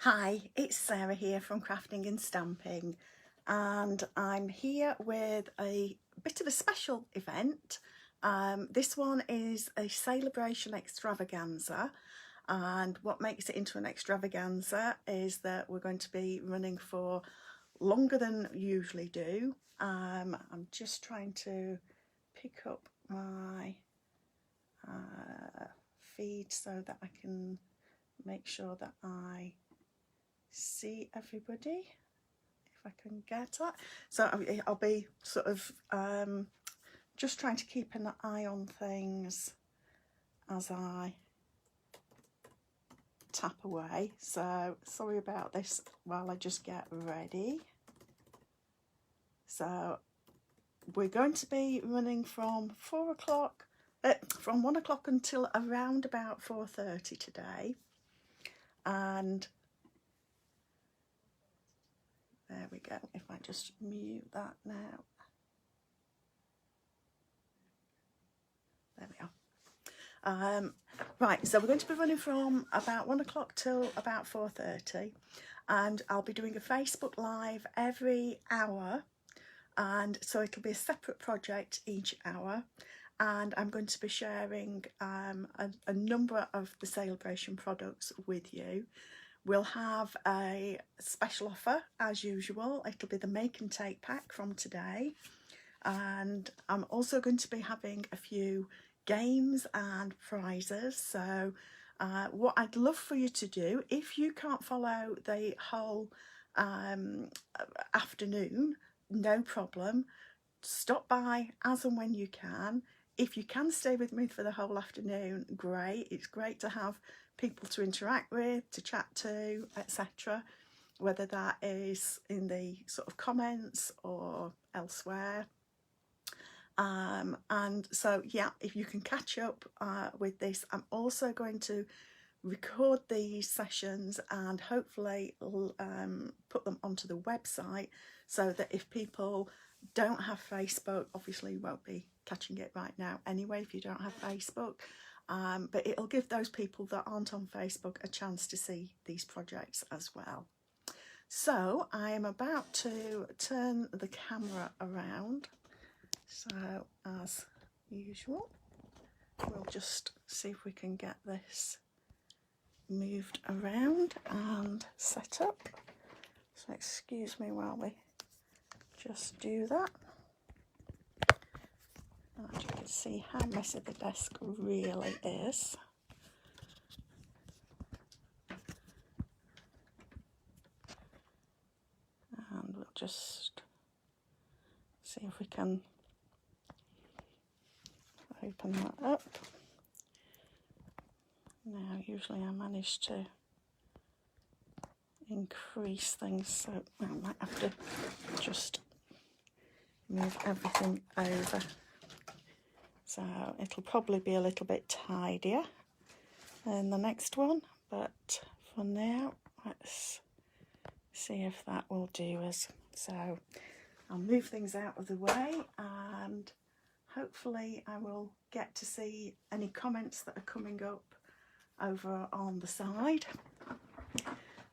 Hi, it's Sarah here from Crafting and Stamping, and I'm here with a bit of a special event. This one is a Sale-a-bration Extravaganza, and what makes it into an extravaganza is that we're going to be running for longer than we usually do. I'm just trying to pick up my feed so that I can make sure that I see everybody, if I can get that. So I'll be sort of just trying to keep an eye on things as I tap away, so sorry about this while I just get ready. So we're going to be running from 4 o'clock, from 1 o'clock until around about 4:30 today, and there we go. If I just mute that now. There we are. Right, so we're going to be running from about 1 o'clock till about 4:30, and I'll be doing a Facebook Live every hour, and so it'll be a separate project each hour, and I'm going to be sharing a number of the Sale-a-bration products with you. We'll have a special offer as usual. It'll be the make and take pack from today, and I'm also going to be having a few games and prizes. So what I'd love for you to do, if you can't follow the whole afternoon, no problem, stop by as and when you can. If you can stay with me for the whole afternoon, great. It's great to have people to interact with, to chat to, etc., whether that is in the sort of comments or elsewhere. And so yeah, if you can catch up with this, I'm also going to record these sessions and hopefully put them onto the website, so that if people don't have Facebook, obviously you won't be catching it right now anyway if you don't have Facebook, but it'll give those people that aren't on Facebook a chance to see these projects as well. So I am about to turn the camera around. So as usual, we'll just see if we can get this moved around and set up. So excuse me while we just do that. And you can see how messy the desk really is. And we'll just see if we can open that up. Now usually I manage to increase things, so I might have to just move everything over, so it'll probably be a little bit tidier in the next one, but for now let's see if that will do us. So I'll move things out of the way, and hopefully I will get to see any comments that are coming up over on the side.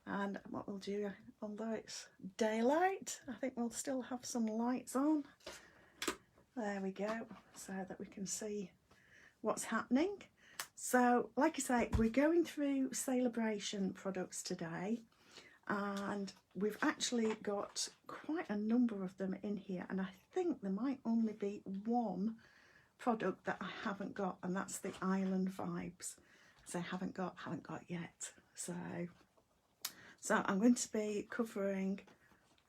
And what we'll do, although it's daylight, I think we'll still have some lights on. There we go, so that we can see what's happening. So like I say, we're going through Sale-a-bration products today, and we've actually got quite a number of them in here, and I think there might only be one product that I haven't got, and that's the Island Vibes. So I haven't got yet. So I'm going to be covering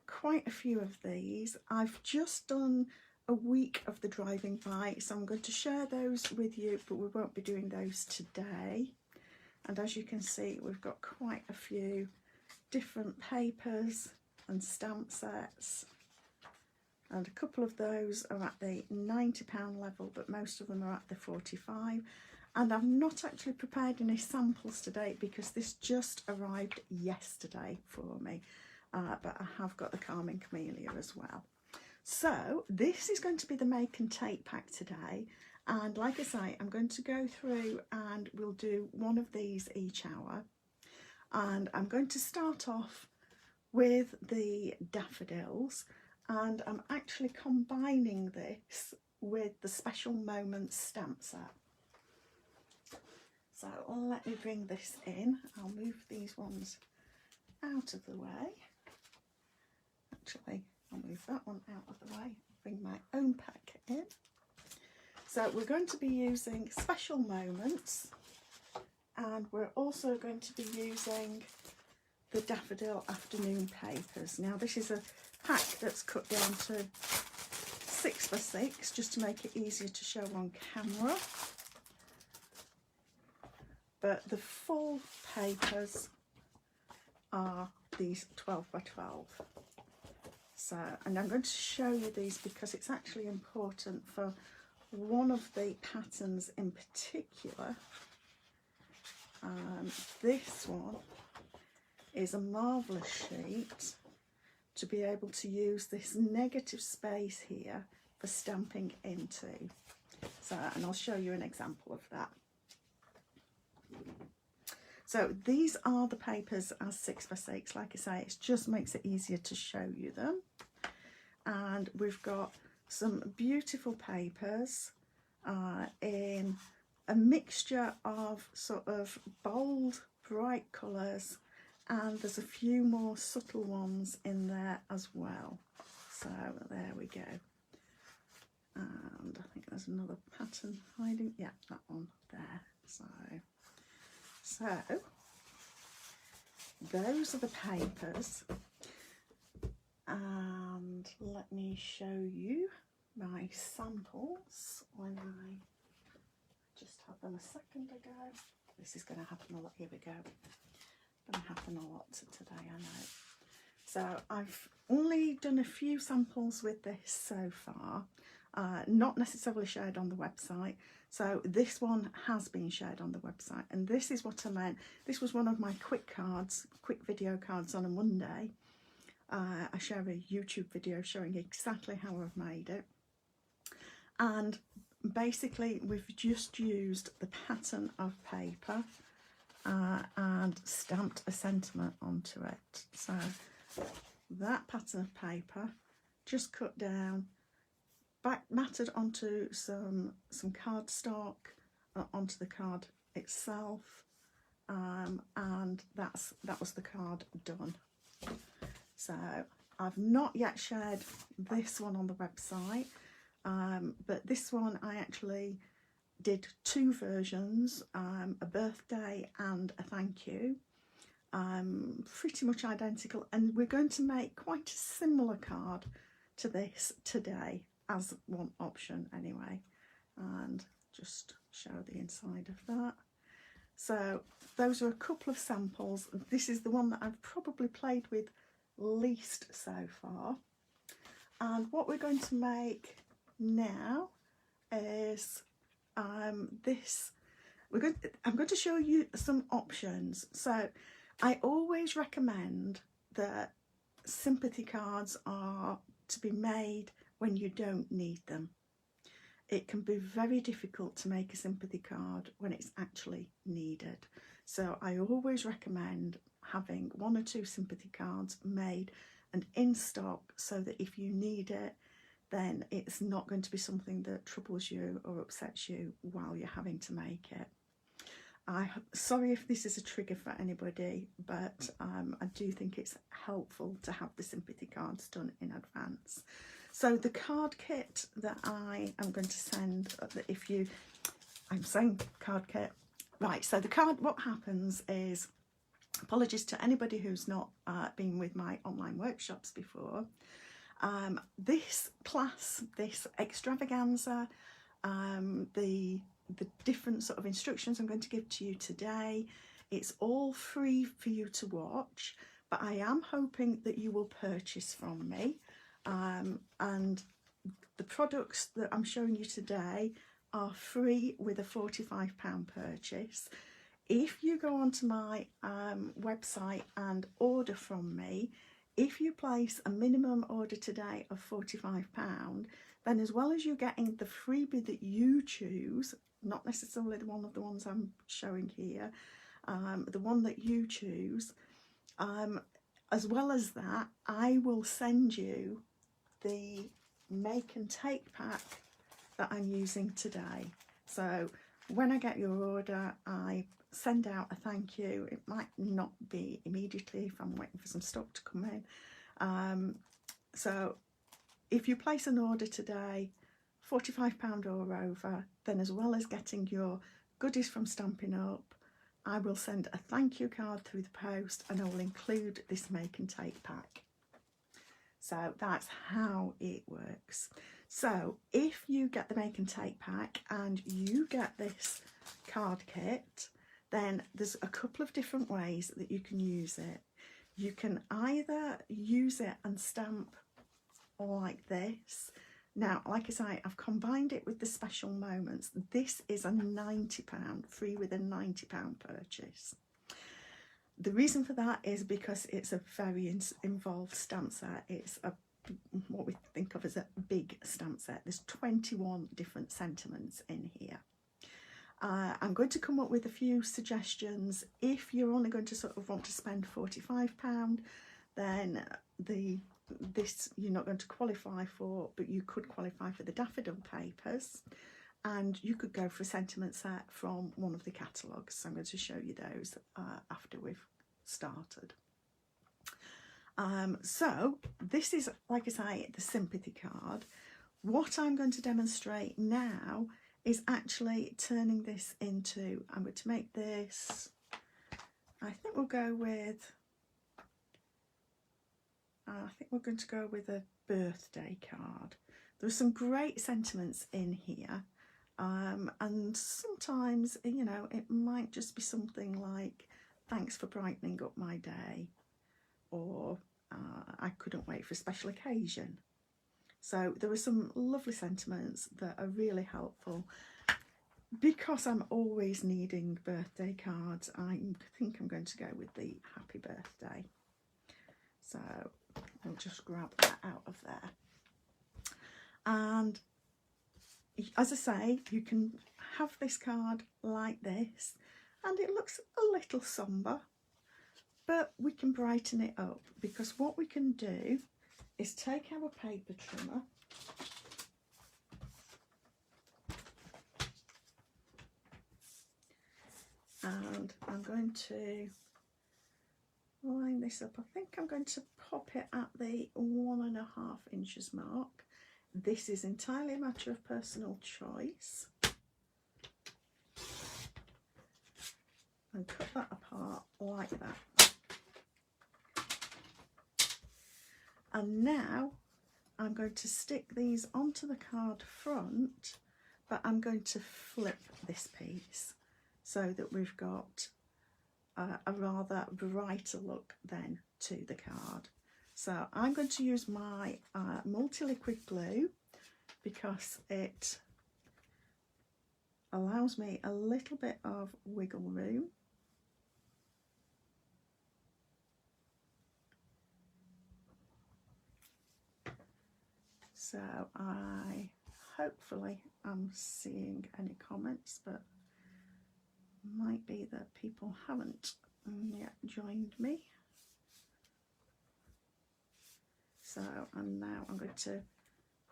quite a few of these. I've just done a week of the driving by, so I'm going to share those with you, but we won't be doing those today. And as you can see, we've got quite a few different papers and stamp sets, and a couple of those are at the £90 level, but most of them are at the 45. And I've not actually prepared any samples today because this just arrived yesterday for me, but I have got the Carmine Camellia as well. So this is going to be the make and take pack today, and like I say, I'm going to go through and we'll do one of these each hour. and I'm going to start off with the Daffodils, and I'm actually combining this with the Special Moments stamp set. So let me bring this in. I'll move these ones out of the way. Actually, I'll move that one out of the way. Bring my own pack in. So we're going to be using Special Moments, and we're also going to be using the Daffodil Afternoon Papers. Now this is a pack that's cut down to 6x6 just to make it easier to show on camera. But the full papers are these 12x12. So, and I'm going to show you these because it's actually important for one of the patterns in particular. This one is a marvellous sheet to be able to use this negative space here for stamping into. So, and I'll show you an example of that. So these are the papers as 6x6. Like I say, it just makes it easier to show you them. And we've got some beautiful papers in a mixture of sort of bold, bright colours, and there's a few more subtle ones in there as well. So there we go. And I think there's another pattern hiding. Yeah, that one there. So those are the papers, and let me show you my samples when I just had them a second ago. This is going to happen a lot. Here we go. Going to happen a lot today, I know. So I've only done a few samples with this so far, not necessarily shared on the website. So this one has been shared on the website, and this is what I meant. This was one of my quick video cards on a Monday. I share a YouTube video showing exactly how I've made it. And basically we've just used the pattern of paper and stamped a sentiment onto it. So that pattern of paper just cut down, back matted onto some cardstock, onto the card itself, and that was the card done. So I've not yet shared this one on the website, but this one I actually did two versions, a birthday and a thank you, pretty much identical, and we're going to make quite a similar card to this today as one option anyway, and just show the inside of that. So those are a couple of samples. This is the one that I've probably played with least so far, and what we're going to make now is I'm going to show you some options. So I always recommend that sympathy cards are to be made when you don't need them. It can be very difficult to make a sympathy card when it's actually needed. So I always recommend having one or two sympathy cards made and in stock, so that if you need it, then it's not going to be something that troubles you or upsets you while you're having to make it. Sorry if this is a trigger for anybody, but I do think it's helpful to have the sympathy cards done in advance. So the card kit that I am going to send, I'm saying card kit, right, so the card, what happens is, apologies to anybody who's not been with my online workshops before, this class, this extravaganza, the different sort of instructions I'm going to give to you today, it's all free for you to watch, but I am hoping that you will purchase from me, and the products that I'm showing you today are free with a £45 purchase. If you go onto my website and order from me, if you place a minimum order today of £45, then as well as you getting the freebie that you choose, not necessarily one of the ones I'm showing here, the one that you choose. As well as that, I will send you the make and take pack that I'm using today. So when I get your order, I send out a thank you. It might not be immediately if I'm waiting for some stock to come in. So if you place an order today, £45 or over, then as well as getting your goodies from Stampin' Up, I will send a thank you card through the post, and I will include this make and take pack. So that's how it works. So if you get the make and take pack and you get this card kit, then there's a couple of different ways that you can use it. You can either use it and stamp like this. Now, like I say, I've combined it with the special moments. This is a £90, free with a £90 purchase. The reason for that is because it's a very involved stamp set. It's what we think of as a big stamp set. There's 21 different sentiments in here. I'm going to come up with a few suggestions. If you're only going to sort of want to spend £45, then this you're not going to qualify for, but you could qualify for the Daffodil papers, and you could go for a sentiment set from one of the catalogues. So I'm going to show you those after we've started. So this is, like I say, the sympathy card. What I'm going to demonstrate now is actually turning this into, I'm going to make this, I think we'll go with, I think we're going to go with a birthday card. There are some great sentiments in here, and sometimes, you know, it might just be something like, thanks for brightening up my day, or I couldn't wait for a special occasion. So there are some lovely sentiments that are really helpful. Because I'm always needing birthday cards, I think I'm going to go with the happy birthday. So I'll just grab that out of there. And as I say, you can have this card like this, and it looks a little sombre, but we can brighten it up, because what we can do is take our paper trimmer and I'm going to line this up. I think I'm going to pop it at the 1.5 inches mark. This is entirely a matter of personal choice. And cut that apart like that. And now I'm going to stick these onto the card front, but I'm going to flip this piece so that we've got a rather brighter look then to the card. So I'm going to use my multi-liquid glue because it allows me a little bit of wiggle room. So I hopefully am seeing any comments, but might be that people haven't yet joined me. So I'm going to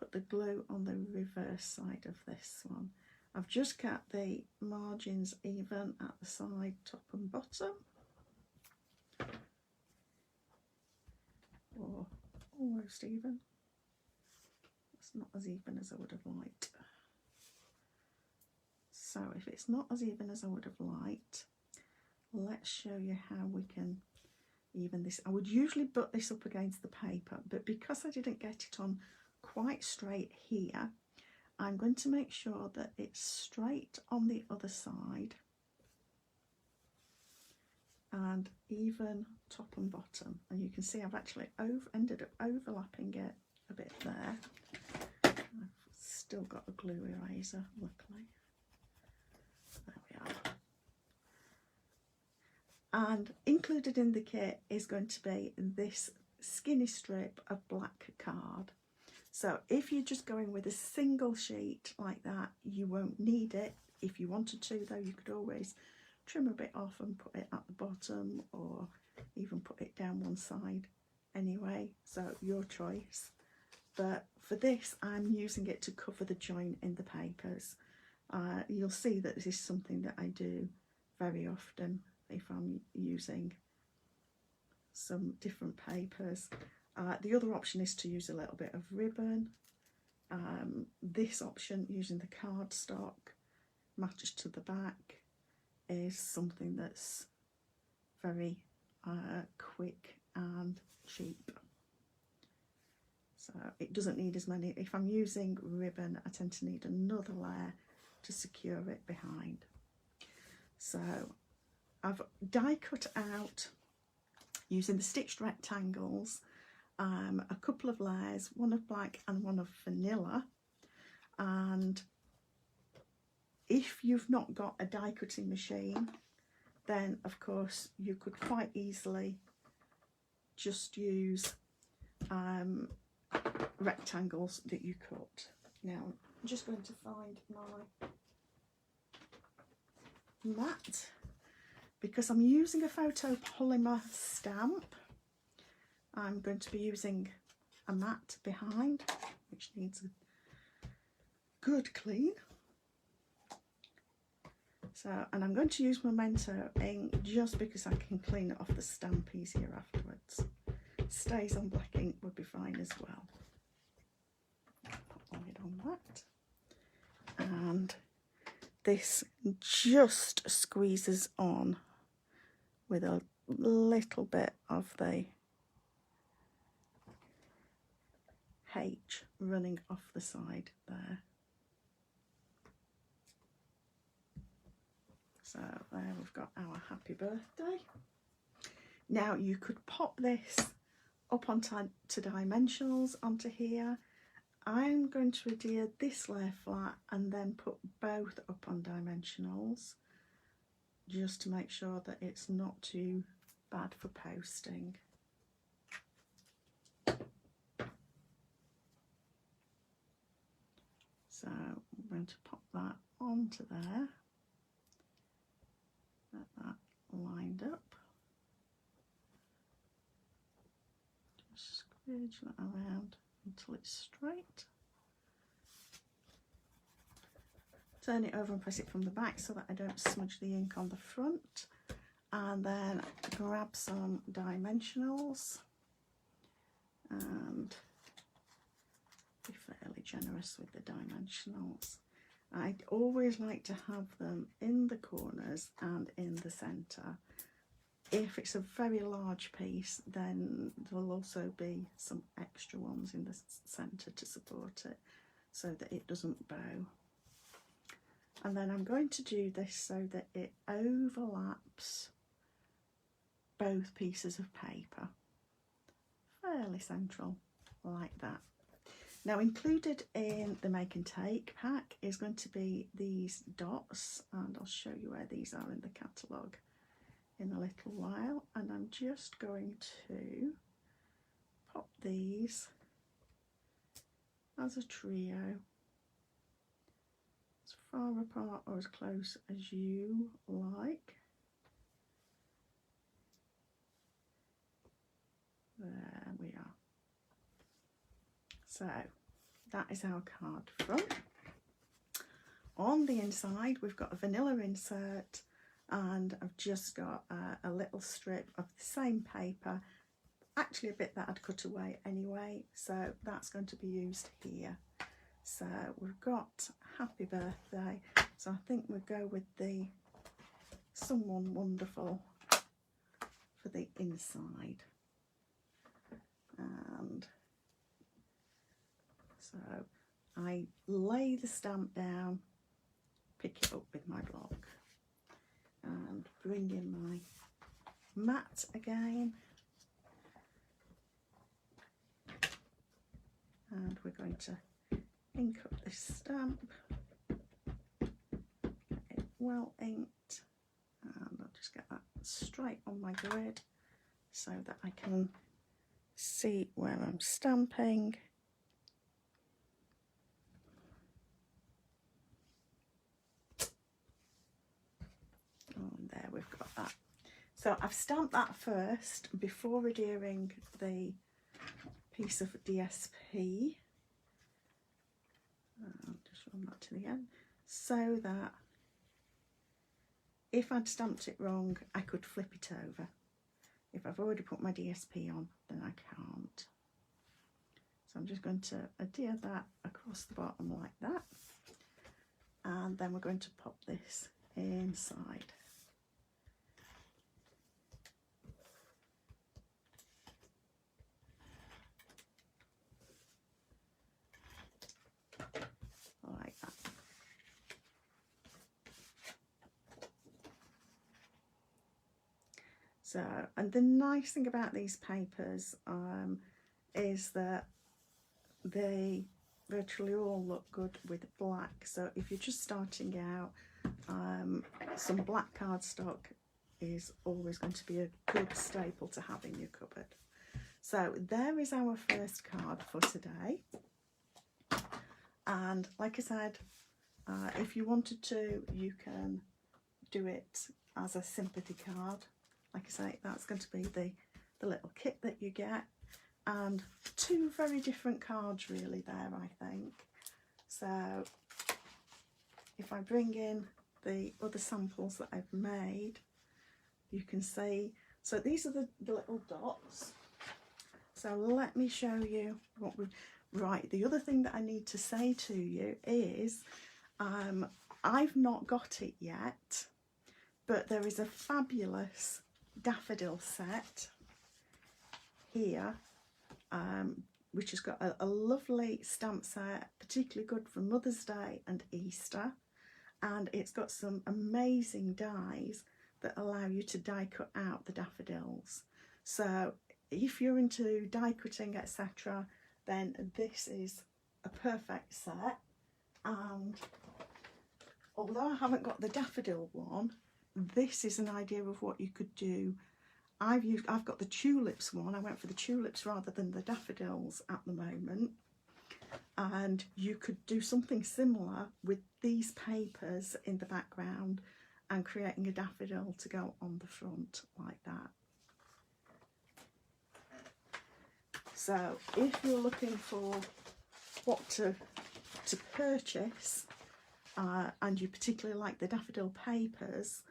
put the glue on the reverse side of this one. I've just got the margins even at the side, top and bottom, or almost even. It's not as even as I would have liked. So if it's not as even as I would have liked, let's show you how we can even this. I would usually butt this up against the paper, but because I didn't get it on quite straight here, I'm going to make sure that it's straight on the other side and even top and bottom. And you can see I've actually ended up overlapping it a bit there. I've still got a glue eraser, luckily. There we are. And included in the kit is going to be this skinny strip of black card. So if you're just going with a single sheet like that, you won't need it. If you wanted to, though, you could always trim a bit off and put it at the bottom, or even put it down one side anyway, so your choice. But for this, I'm using it to cover the join in the papers. You'll see that this is something that I do very often if I'm using some different papers. The other option is to use a little bit of ribbon. This option, using the cardstock matched to the back, is something that's very quick and cheap. So it doesn't need as many. If I'm using ribbon, I tend to need another layer to secure it behind. So I've die cut out, using the stitched rectangles, a couple of layers, one of black and one of vanilla. And if you've not got a die cutting machine, then of course you could quite easily just use rectangles that you cut. Now I'm just going to find my mat, because I'm using a photopolymer stamp. I'm going to be using a mat behind, which needs a good clean. So, and I'm going to use Memento ink just because I can clean it off the stamp easier afterwards. Stays on black ink would be fine as well. Put the lid on that. And this just squeezes on with a little bit of the H running off the side there. So there we've got our happy birthday. Now you could pop this up onto dimensionals onto here. I'm going to adhere this layer flat and then put both up on dimensionals, just to make sure that it's not too bad for posting. So I'm going to pop that onto there. Get that lined up. Just squidge that around until it's straight. Turn it over and press it from the back so that I don't smudge the ink on the front. And then grab some dimensionals and be fairly generous with the dimensionals. I'd always like to have them in the corners and in the centre. If it's a very large piece, then there'll also be some extra ones in the centre to support it so that it doesn't bow. And then I'm going to do this so that it overlaps both pieces of paper, fairly central, like that. Now included in the Make and Take pack is going to be these dots, and I'll show you where these are in the catalogue in a little while. And I'm just going to pop these as a trio, as far apart or as close as you like. There we are. So that is our card front. On the inside we've got a vanilla insert, and I've just got a little strip of the same paper, actually a bit that I'd cut away anyway, so that's going to be used here. So we've got happy birthday, so I think we'll go with the Someone Wonderful for the inside. And so I lay the stamp down, pick it up with my block, and bring in my mat again, and we're going to ink up this stamp, get it well inked, and I'll just get that straight on my grid so that I can see where I'm stamping. Oh, and there So I've stamped that first before adhering the piece of DSP. I'll just run that to the end so that if I'd stamped it wrong, I could flip it over. If I've already put my DSP on, then I can't. So I'm just going to adhere that across the bottom like that. And then we're going to pop this inside. Like that. So, and the nice thing about these papers is that they virtually all look good with black. So if you're just starting out, some black cardstock is always going to be a good staple to have in your cupboard. So there is our first card for today. And like I said, if you wanted to, you can do it as a sympathy card. Like I say, that's going to be the little kit that you get. And two very different cards really there, I think. So if I bring in the other samples that I've made, you can see, so these are the little dots. So let me show you what we, right, the other thing that I need to say to you is, I've not got it yet, but there is a fabulous daffodil set here, which has got a lovely stamp set, particularly good for Mother's Day and Easter, and it's got some amazing dies that allow you to die cut out the daffodils. So if you're into die cutting, etc., then this is a perfect set. And although I haven't got the daffodil one, this is an idea of what you could do. I've got the tulips one. I went for the tulips rather than the daffodils at the moment. And you could do something similar with these papers in the background and creating a daffodil to go on the front like that. So if you're looking for what to purchase, and you particularly like the daffodil papers,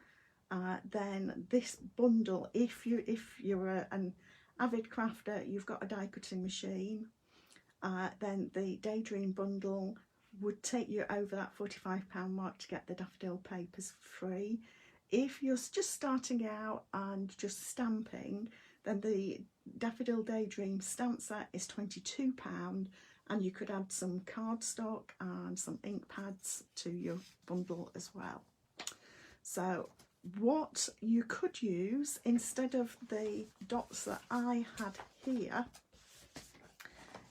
then this bundle, if you're an avid crafter, you've got a die cutting machine, then the Daydream Bundle would take you over that £45 mark to get the daffodil papers free. If you're just starting out and just stamping, then the Daffodil Daydream stamp set is £22, and you could add some cardstock and some ink pads to your bundle as well. So what you could use instead of the dots that I had here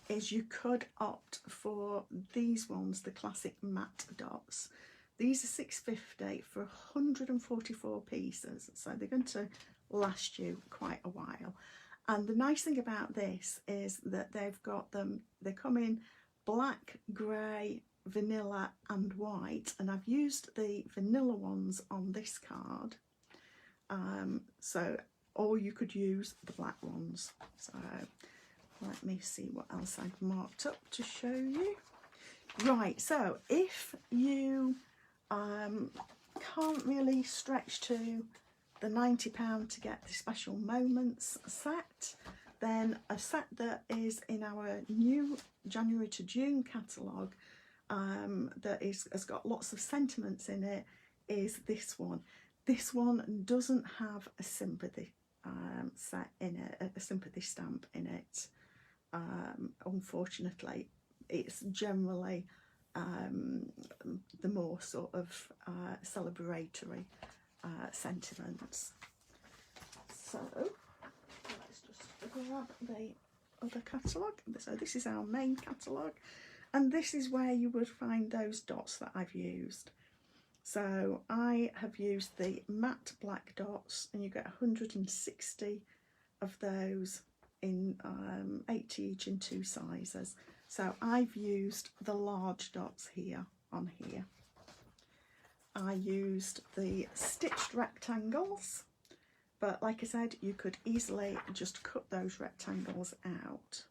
is you could opt for these ones, the classic matte dots. These are $6.50 for 144 pieces, so they're going to last you quite a while. And the nice thing about this is that they've got them, they come in black, grey, vanilla and white, and I've used the vanilla ones on this card, or you could use the black ones. So let me see what else I've marked up to show you. Right, so if you can't really stretch to the £90 to get the Special Moments set, then a set that is in our new January to June catalogue that has got lots of sentiments in it is this one. This one doesn't have a sympathy set in it, a sympathy stamp in it. Unfortunately, it's generally the more sort of celebratory sentiments. So let's just grab the other catalogue. So this is our main catalogue, and this is where you would find those dots that I've used. So I have used the matte black dots, and you get 160 of those in 80 each in 2 sizes. So I've used the large dots here on here. I used the stitched rectangles, but like I said, you could easily just cut those rectangles out.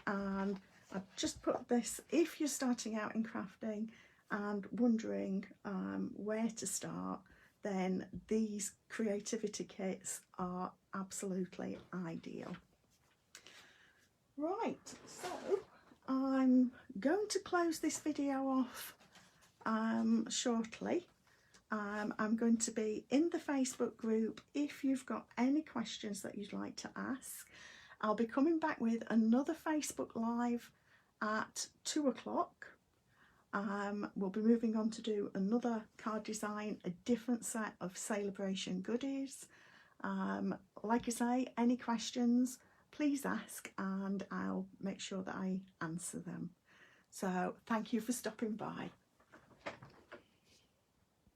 And I've just put this, if you're starting out in crafting and wondering where to start, then these creativity kits are absolutely ideal. Right, so I'm going to close this video off shortly. I'm going to be in the Facebook group if you've got any questions that you'd like to ask. I'll be coming back with another Facebook Live at 2 o'clock. We'll be moving on to do another card design, a different set of Sale-a-bration goodies. Like I say, any questions, please ask and I'll make sure that I answer them. So thank you for stopping by.